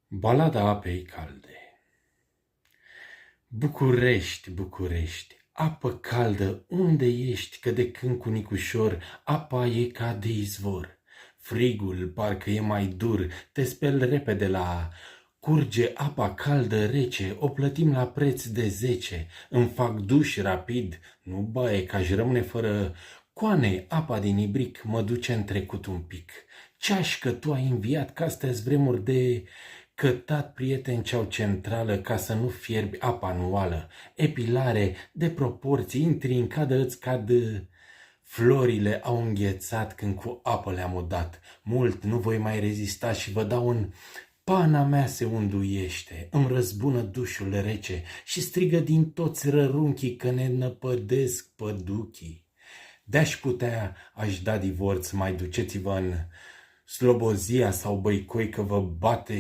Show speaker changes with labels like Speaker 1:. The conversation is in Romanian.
Speaker 1: Balada apei calde. București, București, apă caldă, unde ești? Că de când cu Nicușor apa e ca de izvor. Frigul parcă e mai dur, te speli repede la curge apa caldă rece, o plătim la preț de 10. Îmi fac duș rapid, nu baie că-aș rămâne fără coane, apa din ibric mă duce în trecut un pic. Ceași că tu ai înviat, că astea-s vremuri de cătat prieteni ce-au centrală ca să nu fierbi apa anuală. Epilare de proporții, intri în cadă, îți cad florile au înghețat când cu apă le-am udat. Mult nu voi mai rezista și vă dau în pana mea se unduiește, îmi răzbună dușul rece și strigă din toți rărunchii că ne năpădesc păduchii. De-aș putea, aș da divorț, mai duceți-vă în Slobozia sau Băicoi că vă bate